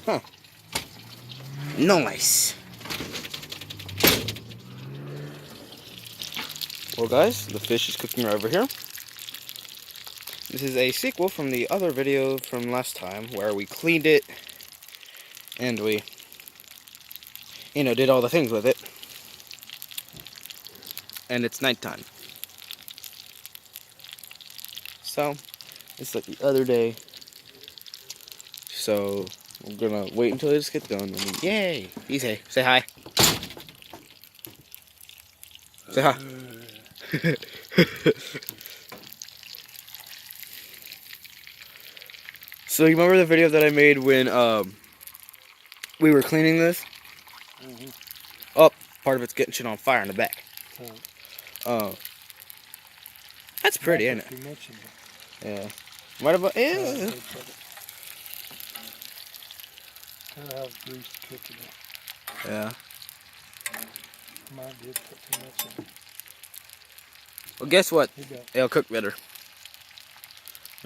Huh. Nice. Well, guys, the fish is cooking right over here. This is a sequel from the other video from last time where we cleaned it and we, did all the things with it. And it's nighttime. So, it's like the other day. So, we're gonna wait until this gets done. And yay! You say hi. Say hi. So, you remember the video that I made when we were cleaning this? Mm-hmm. Oh, part of it's getting shit on fire in the back. That's pretty, isn't it? Yeah. What about yeah? Kind of have grease cooking it. Yeah. Mine did put too much in it. Well, guess what? It'll cook better.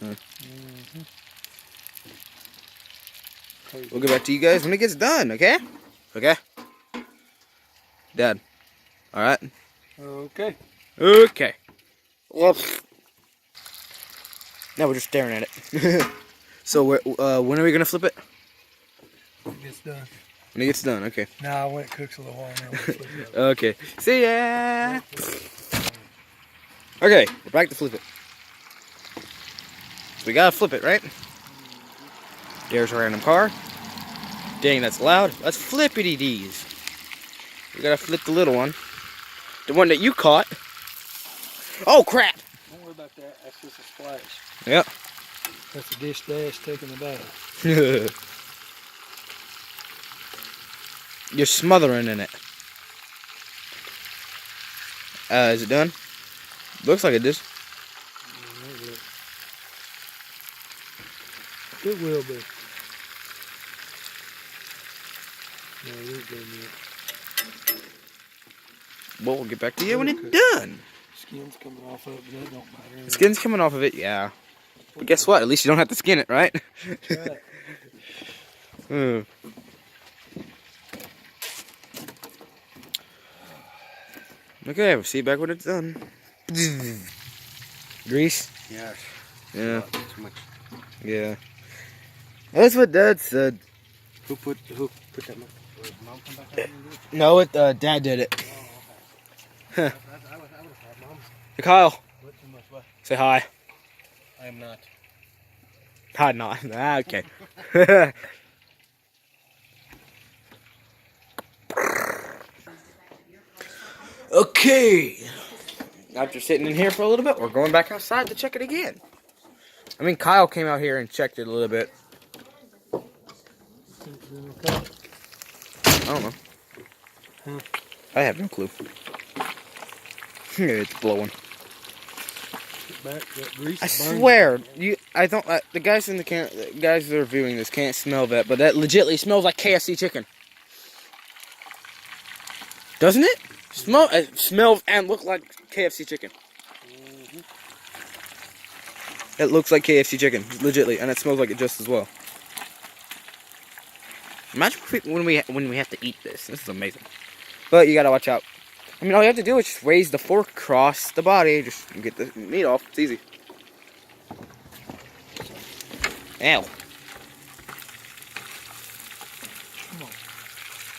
Mm-hmm. We'll get back to you guys when it gets done, okay? Okay? Dad. Alright? Okay. Okay. Well, now we're just staring at it. So, when are we going to flip it? When it gets done. When it gets done, okay. Nah, when it cooks a little while, then we'll flip it. Okay. See ya! Okay, we're back to flip it. So we gotta flip it, right? There's a random car. Dang, that's loud. Let's flippity-dees. We gotta flip the little one. The one that you caught. Oh, crap! Don't worry about that. That's just a splash. Yep. That's a dish dash taking the bath. You're smothering in it. Is it done? Looks like it is. It will be. No, it ain't done yet. Well, we'll get back to you when it's done. Skin's coming off of it, but that don't matter. The skin's coming off of it, yeah. But guess what? At least you don't have to skin it, right? Right. Okay, we'll see you back when it's done. Grease? Yes. Yeah. Too much. Yeah. That's what Dad said. Who put that? Mom come back out and do it? No, Dad did it. Oh, okay. I would have had Mom. Hey, Kyle. What too much? What? Say hi. I am not. Hi, not. Ah, okay. Okay. After sitting in here for a little bit, we're going back outside to check it again. I mean, Kyle came out here and checked it a little bit. I don't know. I have no clue. It's blowing. I swear, I don't. The guys in the guys that are viewing this can't smell that, but that legitimately smells like KFC chicken. Doesn't it? It smells and looks like KFC chicken. It looks like KFC chicken, legitimately, and it smells like it just as well. Imagine when we have to eat this. This is amazing. But you gotta watch out. I mean, all you have to do is just raise the fork across the body, just get the meat off. It's easy. Ow. Come on.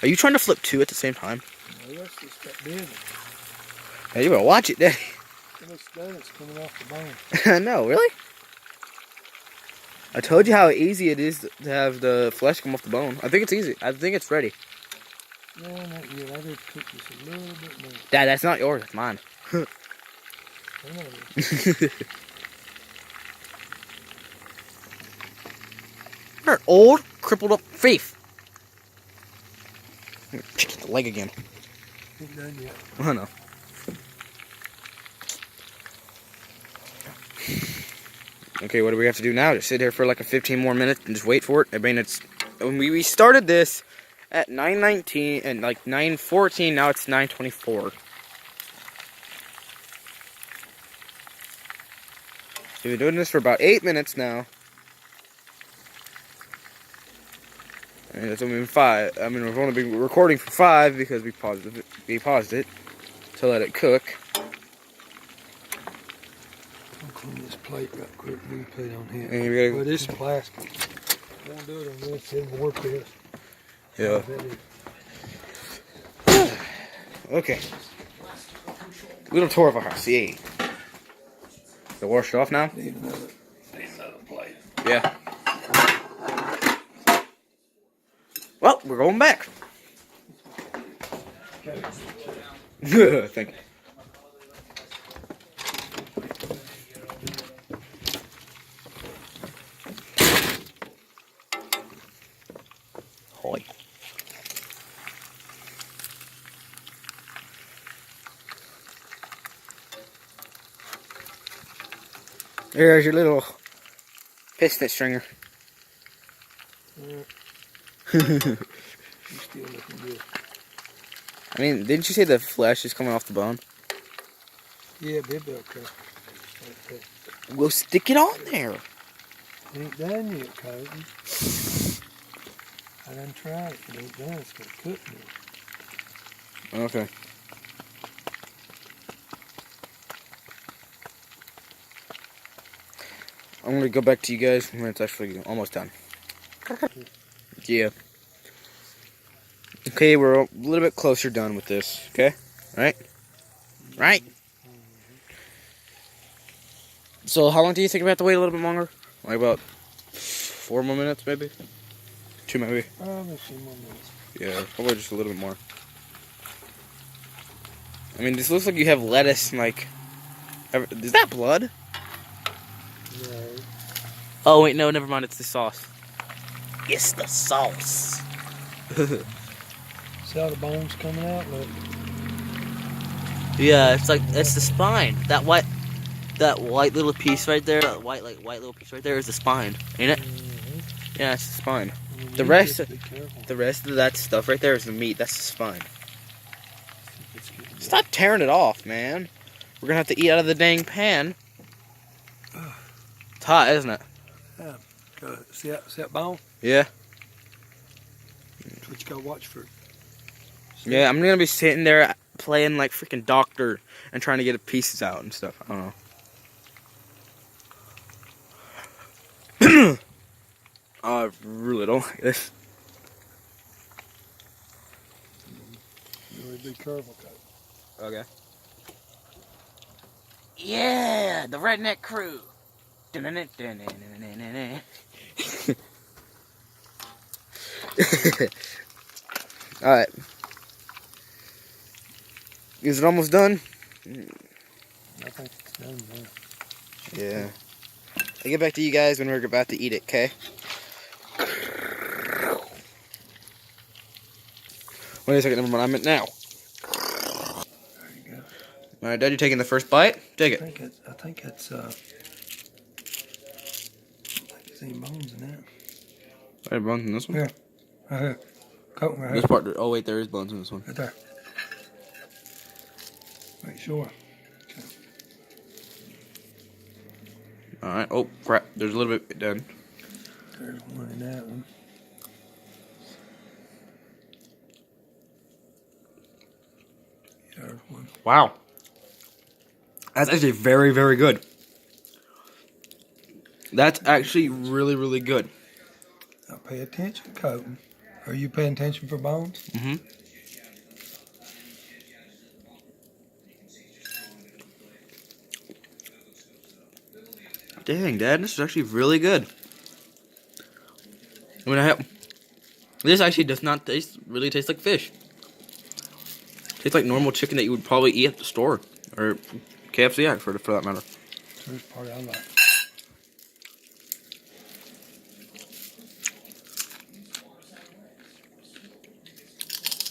Are you trying to flip two at the same time? No, that's just that busy. Hey, you better watch it, Daddy. When it's done, it's coming off the bone. No, really? I told you how easy it is to have the flesh come off the bone. I think it's easy. I think it's ready. No, not yet. I did cook this a little bit more. Dad, that's not yours. It's mine. I know it is. You're an old, crippled up thief. Check the leg again. Ain't done yet. I know. Okay, what do we have to do now? Just sit here for like a 15 more minutes and just wait for it? I mean, it's when we started this at 9:19 and like 9:14. Now it's 9:24. We've been doing this for about 8 minutes now. And it's only been 5. I mean, we've only been recording for 5 because we paused it to let it cook. I'll clean this plate right quick. We can put it on here. And we But it's plastic. I won't do it on this. It'll work this. Yeah. Okay. Little tour of our house. Yay. So wash it off now? Need another plate. Yeah. Well, we're going back. Thank you. Hoy. There's your little piston stringer. You're still looking good. I mean, didn't you say the flesh is coming off the bone? Yeah, baby, okay. We'll stick it on there. Ain't done yet, Colton. I done tried it. If it ain't done, it's gonna cook me. Okay. I'm gonna go back to you guys when it's actually almost done. Yeah. Okay, we're a little bit closer done with this. Okay? Right? Right? So how long do you think we have to wait a little bit longer? Like about 4 more minutes, maybe? 2 maybe? Probably a few more minutes. Yeah, probably just a little bit more. I mean, this looks like you have lettuce and like... Is that blood? No. Oh, wait, no, never mind. It's the sauce. It's the sauce. See how the bones coming out? Look. Yeah, it's like, it's the spine. That white little piece right there, that white little piece right there is the spine, ain't it? Mm-hmm. Yeah, it's the spine. You The need rest, to be careful. the rest of that stuff right there is the meat. That's the spine. It's getting Stop tearing it off, man. We're gonna have to eat out of the dang pan. It's hot, isn't it? Yeah. See that bone? Yeah. That's what you gotta watch for. Yeah, I'm gonna be sitting there playing like freaking doctor and trying to get the pieces out and stuff. I don't know. I really don't like this. You really be careful, Coach. Okay. Yeah, the redneck crew. Alright. Is it almost done? I think it's done now. Yeah. I'll get back to you guys when we're about to eat it, okay? Wait a second, never mind, I meant now. There you go. Alright, Dad, you taking the first bite? Take it. I think it's I don't think there's any bones in that. Are there bones in this one? Here. Right here. Coat right This here. part, oh wait, there is bones in this one. Right there. Make sure. Okay. Alright, oh crap, there's a little bit done. There's one in that one. There's one. Wow. That's actually very, very good. That's actually really, really good. Now pay attention, Colton. Are you paying attention for bones? Mm-hmm. Dang, Dad, this is actually really good. I mean, this actually does not really taste like fish. Tastes like normal chicken that you would probably eat at the store. Or KFC, yeah, for that matter. Here's part I like.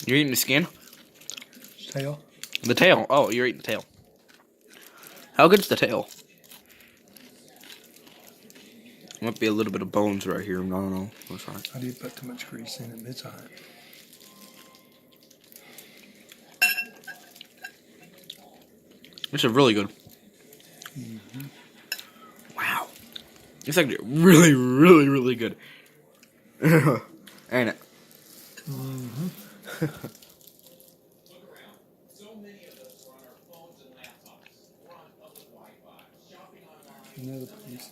You're eating the skin? Tail. The tail. Oh, you're eating the tail. How good's the tail? Might be a little bit of bones right here. I don't know. That's right. I did put too much grease in it, but it's alright. This is really good. Mm-hmm. Wow. It's actually really, really, really good. Ain't it? Another piece.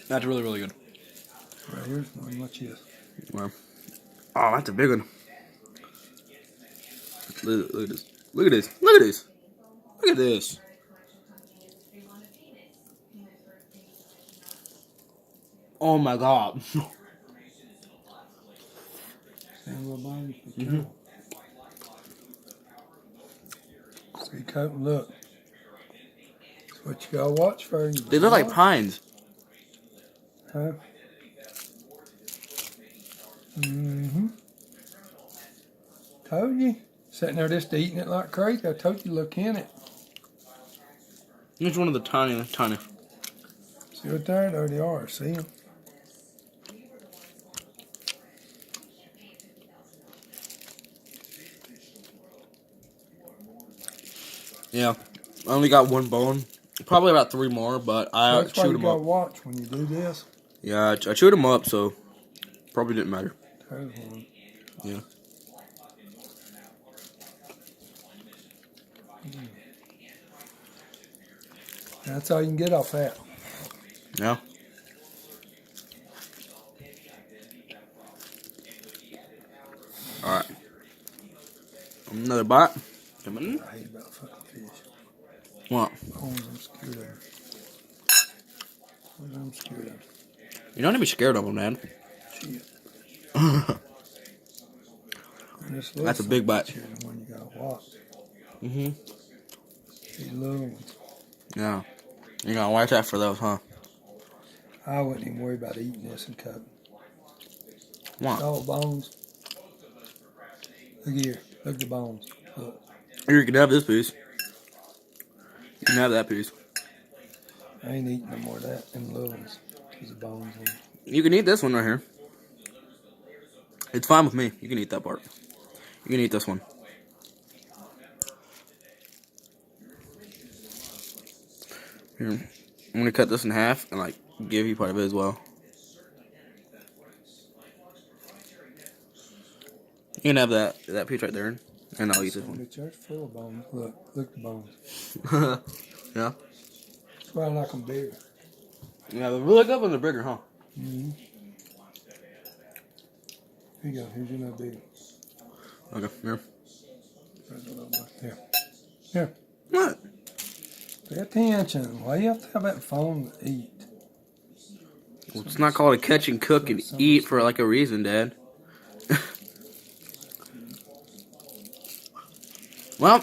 That's really, really good. Right here's not much is. Wow. Oh, that's a big one. Look at this. Look at this. Look at this. Look at this. Oh my God. And little bones. See, coat, look. That's what you gotta watch for. They look like pines. Huh? Told you. Sitting there just eating it like crazy. I told you look in it. It's one of the tiny. See what there? There they are. See them? Yeah. I only got one bone. Probably about 3 more, but I That's why chewed you them gotta up. watch when you do this. Yeah, I chewed them up, so probably didn't matter. There's one. Yeah. That's all you can get off that. Yeah. Alright. Another bite. Come on. I hate about fucking fish. What? Bones, I'm scared of them. I'm scared of them. You don't need to be scared of them, man. Shit. That's a big bite. The one you gotta watch. Mm-hmm. These little ones. Yeah. You gotta watch out for those, huh? I wouldn't even worry about eating this and cutting. What? All bones. Look here. Look at the bones. Look. Here, you can have this piece. You can have that piece. I ain't eating no more of that. Them little ones. There's the bones in them. You can eat this one right here. It's fine with me. You can eat that part. You can eat this one. Here, I'm gonna cut this in half and like give you part of it as well. You can have that piece right there, and I'll eat this one. The church full of bones. Look at the bones. Yeah. That's why I like them bigger. Yeah, they're really good when they're bigger, huh? Mm-hmm. Here you go. Here's another big one. Okay, here. There's a little one. Here. Here. What? Pay attention. Why you have to have that phone to eat? Well, it's not called a catch and cook and eat for like a reason, Dad. Well,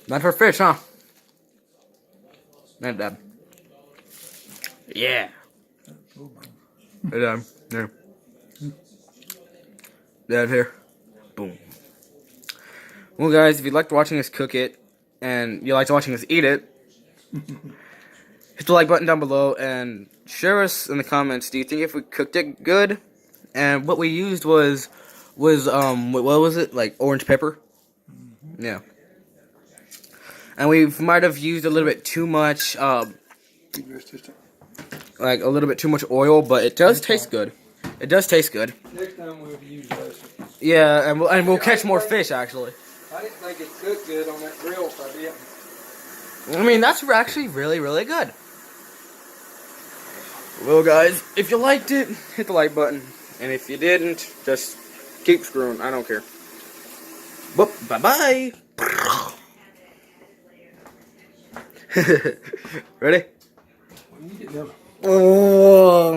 not for fish, huh? Not Dad. Yeah. Hey, Dad. Here. Dad, here. Boom. Well, guys, if you liked watching us cook it, and you liked watching us eat it, hit the like button down below, and share us in the comments. Do you think if we cooked it good? And what we used was what was it? Like orange pepper? Yeah. And we might have used a little bit too much, like a little bit too much oil, but it does taste good. It does taste good. Next time we'll use less. Yeah, and we'll catch more fish, actually. I didn't think it cooked good on that grill if I didn't. I mean, that's actually really, really good. Well, guys, if you liked it, hit the like button. And if you didn't, just keep screwing. I don't care. But bye-bye. Ready? When you get them. Oh.